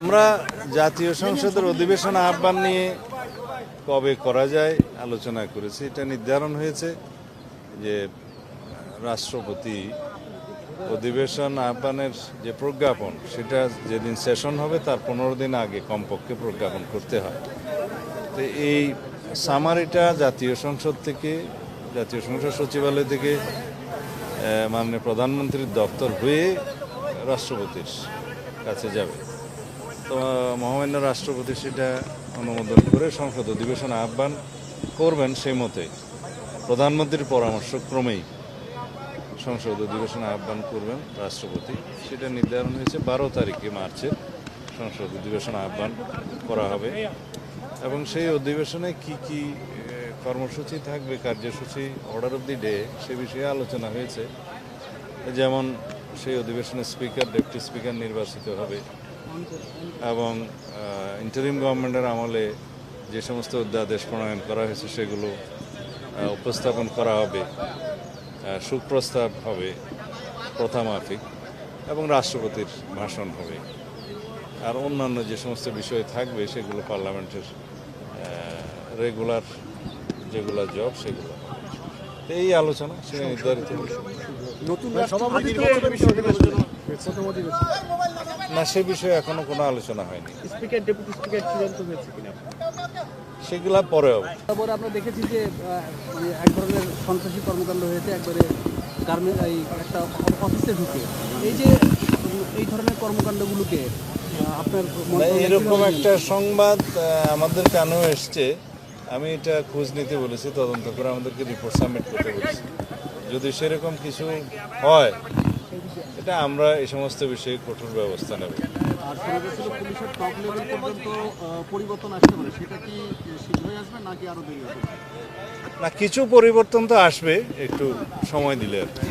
আমরা জাতীয় সংসদের অধিবেশন আহ্বান নিয়ে কবে করা যায় আলোচনা করেছি। এটা নির্ধারণ হয়েছে যে রাষ্ট্রপতি অধিবেশন আহ্বানের যে প্রজ্ঞাপন সেটা যেদিন সেশন হবে তার 15 দিন আগে কমপক্ষে প্রজ্ঞাপন করতে হয়। তো এই সামারিটা জাতীয় সংসদ সচিবালয় থেকে মাননীয় প্রধানমন্ত্রীর দপ্তর হয়ে রাষ্ট্রপতির কাছে যাবে। তো মহামান্য রাষ্ট্রপতি সেটা অনুমোদন করে সংসদ অধিবেশন আহ্বান করবেন। সেই মতে প্রধানমন্ত্রীর পরামর্শক্রমেই সংসদ অধিবেশন আহ্বান করবেন রাষ্ট্রপতি। সেটা নির্ধারণ হয়েছে 12 তারিখে মার্চের সংসদ অধিবেশন আহ্বান করা হবে এবং সেই অধিবেশনে কি কি কর্মসূচি থাকবে, কার্যসূচি, অর্ডার অফ দি ডে, সে বিষয়ে আলোচনা হয়েছে। যেমন সেই অধিবেশনে স্পিকার, ডেপুটি স্পিকার নির্বাচিত হবে এবং ইন্টারিম গভর্নমেন্টের আমলে যে সমস্ত অধ্যাদেশ প্রণয়ন করা হয়েছে সেগুলো উপস্থাপন করা হবে, সুপ্রস্তাব হবে প্রথামাফিক এবং রাষ্ট্রপতির ভাষণ হবে। আর অন্যান্য যে সমস্ত বিষয় থাকবে সেগুলো পার্লামেন্টের রেগুলার যেগুলো জব সেগুলো হবে। এই আলোচনা সেটা নির্ধারিত না, সে বিষয়ে এখনো কোনো আলোচনা হয়নি। স্পিকার, ডেপুটি স্পিকার চূড়ান্ত হয়েছে কিনা সেগুলা পরে হবে। তারপরে আমরা দেখেছি যে এক ধরনের সন্ত্রাসী কর্মকাণ্ড হয়েছে একবারে গার্মেন্ট একটা অফিসে ঢুকে। এই ধরনের কর্মকাণ্ডগুলোকে আপনার এরকম একটা সংবাদ আমাদের কানেও এসছে। আমি এটা খোঁজ নিতে বলেছি, তদন্ত করে আমাদেরকে রিপোর্ট সাবমিট করতে বলেছি। যদি সেরকম কিছু হয় এটা আমরা এই সমস্ত বিষয়ে কঠোর ব্যবস্থা নেব। আর পুলিশের টপ লেভেল পর্যন্ত পরিবর্তন আসতে পারে, সেটা কি শীঘ্রই আসবে নাকি আরো দেরি হবে? না, কিছু পরিবর্তন তো আসবে, একটু সময় দিলে আর কি।